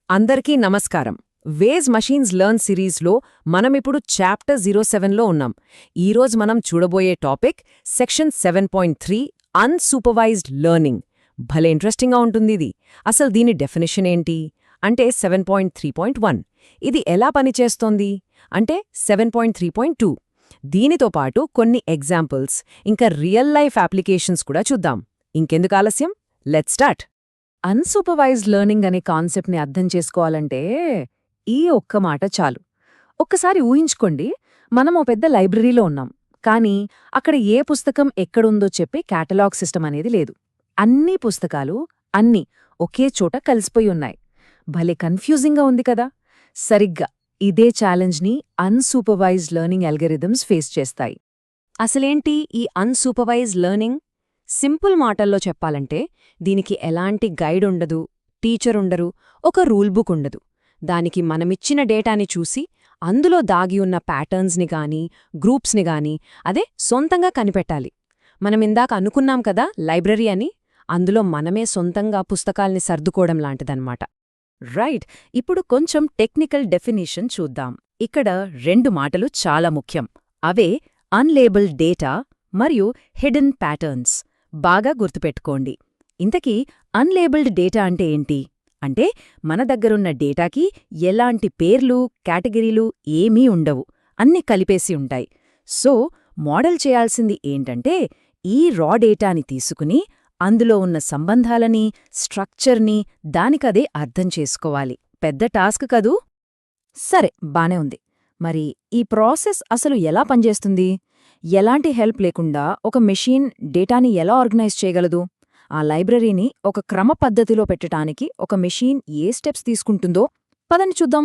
అందరికీ నమస్కారం. Veg machines learn సిరీస్లో మనమిప్పుడు చాప్టర్ 07లో ఉన్నాం. ఈరోజు మనం చూడబోయే టాపిక్ సెక్షన్ 7.3 అన్సూపర్వైజ్డ్ లెర్నింగ్. భలే ఇంట్రెస్టింగ్గా ఉంటుందిది. అసలు దీని డెఫినిషన్ ఏంటి అంటే 7.3.1. ఇది ఎలా పనిచేస్తోంది అంటే 7.3.2. దీనితో పాటు కొన్ని ఎగ్జాంపుల్స్ ఇంకా రియల్ లైఫ్ అప్లికేషన్స్ కూడా చూద్దాం. ఇంకెందుకు ఆలస్యం, లెట్స్ స్టార్ట్. అన్సూపర్వైజ్డ్ లెర్నింగ్ అనే కాన్సెప్ట్ని అర్థం చేసుకోవాలంటే ఈ ఒక్క మాట చాలు. ఒక్కసారి ఊహించుకోండి, మనం ఓ పెద్ద లైబ్రరీలో ఉన్నాం, కానీ అక్కడ ఏ పుస్తకం ఎక్కడుందో చెప్పే కేటలాగ్ సిస్టమ్ అనేది లేదు. అన్ని పుస్తకాలు అన్నీ ఒకే చోట కలిసిపోయి ఉన్నాయి. భలే కన్ఫ్యూజింగ్గా ఉంది కదా. సరిగ్గా ఇదే ఛాలెంజ్ని అన్సూపర్వైజ్డ్ లెర్నింగ్ అల్గరిథమ్స్ ఫేస్ చేస్తాయి. అసలేంటి ఈ అన్సూపర్వైజ్డ్ లెర్నింగ్? సింపుల్ మాటల్లో చెప్పాలంటే దీనికి ఎలాంటి గైడ్ ఉండదు, టీచర్ ఉండరు, ఒక రూల్ బుక్ ఉండదు. దానికి మనమిచ్చిన డేటాని చూసి అందులో దాగి ఉన్న ప్యాటర్న్స్ని గానీ గ్రూప్స్ని గానీ అదే సొంతంగా కనిపెట్టాలి. మనమిందాక అనుకున్నాం కదా లైబ్రరీ అని, అందులో మనమే సొంతంగా పుస్తకాల్ని సర్దుకోవడం లాంటిదన్నమాట. రైట్. ఇప్పుడు కొంచెం టెక్నికల్ డెఫినిషన్ చూద్దాం. ఇక్కడ రెండు మాటలు చాలా ముఖ్యం. అవే అన్లేబుల్డ్ డేటా మరియు హిడెన్ ప్యాటర్న్స్. బాగా గుర్తుపెట్టుకోండి. ఇంతకీ అన్లేబుల్డ్ డేటా అంటే ఏంటి అంటే మన దగ్గరున్న డేటాకి ఎలాంటి పేర్లు కేటగిరీలు ఏమీ ఉండవు, అన్నీ కలిపేసి ఉంటాయి. సో మోడల్ చేయాల్సింది ఏంటంటే ఈ రా డేటాని తీసుకుని అందులో ఉన్న సంబంధాలని స్ట్రక్చర్ని దానికదే అర్థం చేసుకోవాలి. పెద్ద టాస్క్ కదూ. సరే, బానే ఉంది. మరి ఈ ప్రాసెస్ అసలు ఎలా పనిచేస్తుంది? ఎలాంటి హెల్ప్ లేకుండా ఒక మెషీన్ డేటాని ఎలా ఆర్గనైజ్ చేయగలదు? ఆ లైబ్రరీని ఒక క్రమ పద్ధతిలో పెట్టడానికి ఒక మెషీన్ ఏ స్టెప్స్ తీసుకుంటుందో పదని చూద్దాం.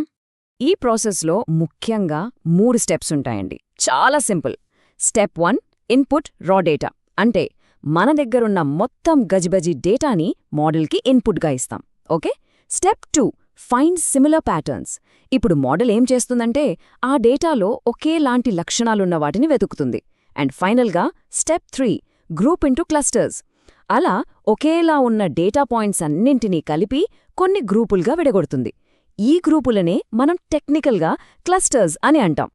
ఈ ప్రాసెస్లో ముఖ్యంగా 3 స్టెప్స్ ఉంటాయండి. చాలా సింపుల్. స్టెప్ 1 ఇన్పుట్ రా డేటా. అంటే మన దగ్గరున్న మొత్తం గజిబజి డేటాని మోడల్కి ఇన్పుట్గా ఇస్తాం. Okay. Step 2 find similar patterns. ఇప్పుడు మోడల్ ఏం చేస్తుందంటే ఆ డేటాలో ఒకేలాంటి లక్షణాలున్న వాటిని వెతుకుతుంది. అండ్ ఫైనల్గా స్టెప్ 3 గ్రూప్ ఇంటూ క్లస్టర్స్. అలా ఒకేలా ఉన్న డేటా పాయింట్స్ అన్నింటినీ కలిపి కొన్ని గ్రూపులుగా విడగొడుతుంది. ఈ గ్రూపులనే మనం టెక్నికల్గా క్లస్టర్స్ అని అంటాం.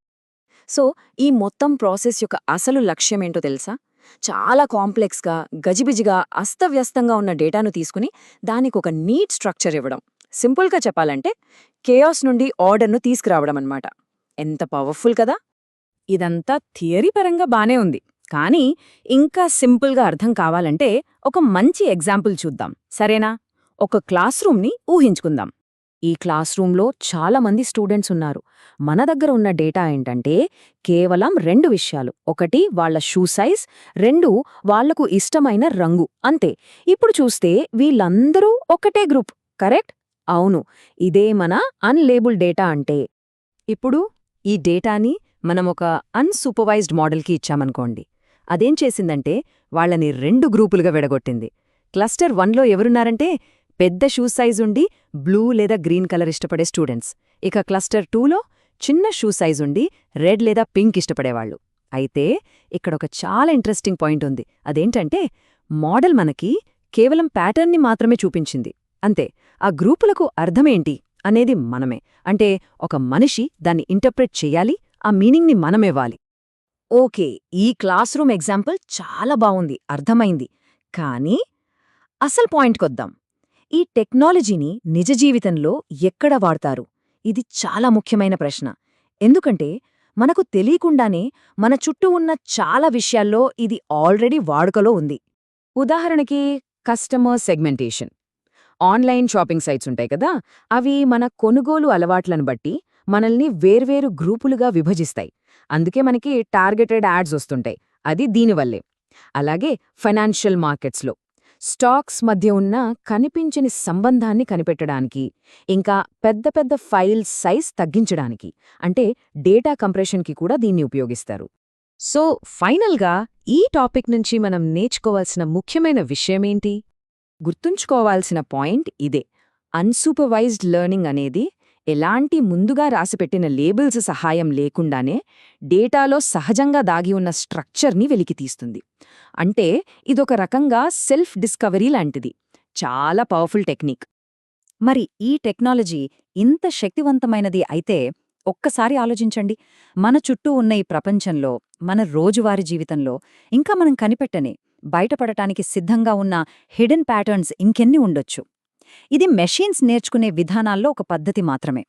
సో ఈ మొత్తం ప్రాసెస్ యొక్క అసలు లక్ష్యమేంటో తెలుసా? చాలా కాంప్లెక్స్గా గజిబిజిగా అస్తవ్యస్తంగా ఉన్న డేటాను తీసుకుని దానికొక నీట్ స్ట్రక్చర్ ఇవ్వడం. సింపుల్గా చెప్పాలంటే కేయాస్ నుండి ఆర్డర్ను తీసుకురావడమన్నమాట. ఎంత పవర్ఫుల్ కదా. ఇదంతా థియరీ పరంగా బానే ఉంది, కానీ ఇంకా సింపుల్గా అర్థం కావాలంటే ఒక మంచి ఎగ్జాంపుల్ చూద్దాం, సరేనా? ఒక క్లాస్ రూమ్ని ఊహించుకుందాం. ఈ క్లాస్ రూమ్లో చాలామంది స్టూడెంట్స్ ఉన్నారు. మన దగ్గర ఉన్న డేటా ఏంటంటే కేవలం 2 విషయాలు. ఒకటి వాళ్ల షూ సైజ్, 2 వాళ్లకు ఇష్టమైన రంగు, అంతే. ఇప్పుడు చూస్తే వీళ్ళందరూ ఒకటే గ్రూప్, కరెక్ట్? అవును, ఇదే మన అన్లేబుల్డ్ డేటా అంటే. ఇప్పుడు ఈ డేటాని మనం ఒక అన్సూపర్వైజ్డ్ మోడల్కి ఇచ్చామనుకోండి. అదేం చేసిందంటే వాళ్లని 2 గ్రూపులుగా విడగొట్టింది. క్లస్టర్ 1లో ఎవరున్నారంటే పెద్ద షూ సైజుండి బ్లూ లేదా గ్రీన్ కలర్ ఇష్టపడే స్టూడెంట్స్. ఇక క్లస్టర్ 2లో చిన్న షూ సైజుండి రెడ్ లేదా పింక్ ఇష్టపడేవాళ్లు. అయితే ఇక్కడొక చాలా ఇంట్రెస్టింగ్ పాయింట్ ఉంది. అదేంటంటే మోడల్ మనకి కేవలం ప్యాటర్న్ని మాత్రమే చూపించింది, అంతే. ఆ గ్రూపులకు అర్థమేంటి అనేది మనమే. అంటే ఒక మనిషి దాన్ని ఇంటర్ప్రెట్ చెయ్యాలి, ఆ మీనింగ్ని మనమివ్వాలి. ఓకే, ఈ క్లాస్ రూమ్ ఎగ్జాంపుల్ చాలా బావుంది, అర్థమైంది. కానీ అసలు పాయింట్కొద్దాం. ఈ టెక్నాలజీని నిజ జీవితంలో ఎక్కడ వాడతారు? ఇది చాలా ముఖ్యమైన ప్రశ్న. ఎందుకంటే మనకు తెలియకుండానే మన చుట్టూ ఉన్న చాలా విషయాల్లో ఇది ఆల్రెడీ వాడుకలో ఉంది. ఉదాహరణకి customer segmentation. Online shopping sites ఉంటాయి కదా, అవి మన కొనుగోలు అలవాట్లను బట్టి మనల్ని వేర్వేరు గ్రూపులుగా విభజిస్తాయి. అందుకే మనకి టార్గెటెడ్ యాడ్స్ వస్తుంటాయి. అది దీనివల్లే. అలాగే ఫైనాన్షియల్ మార్కెట్స్లో స్టాక్స్ మధ్య ఉన్న కనిపించని సంబంధాన్ని కనిపెట్టడానికి, ఇంకా పెద్ద పెద్ద ఫైల్ సైజ్ తగ్గించడానికి, అంటే డేటా కంప్రెషన్కి కూడా దీన్ని ఉపయోగిస్తారు. సో ఫైనల్గా ఈ టాపిక్ నుంచి మనం నేర్చుకోవాల్సిన ముఖ్యమైన విషయమేంటి? గుర్తుంచుకోవాల్సిన పాయింట్ ఇదే. అన్సూపర్వైజ్డ్ లెర్నింగ్ అనేది ఎలాంటి ముందుగా రాసిపెట్టిన లేబుల్స్ సహాయం లేకుండానే డేటాలో సహజంగా దాగి ఉన్న స్ట్రక్చర్ని వెలికితీస్తుంది. అంటే ఇదొక రకంగా సెల్ఫ్ డిస్కవరీ లాంటిది. చాలా పవర్ఫుల్ టెక్నిక్. మరి ఈ టెక్నాలజీ ఇంత శక్తివంతమైనది అయితే ఒక్కసారి ఆలోచించండి. మన చుట్టూ ఉన్న ఈ ప్రపంచంలో, మన రోజువారీ జీవితంలో ఇంకా మనం కనిపెట్టని, బయటపడటానికి సిద్ధంగా ఉన్న హిడెన్ ప్యాటర్న్స్ ఇంకెన్ని ఉండొచ్చు. ఇది మెషీన్స్ నేర్చుకునే విధానాల్లో ఒక పద్ధతి మాత్రమే.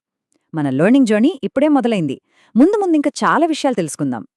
మన లెర్నింగ్ జర్నీ ఇప్పుడే మొదలైంది. ముందు ముందు ఇంకా చాలా విషయాలు తెలుసుకుందాం.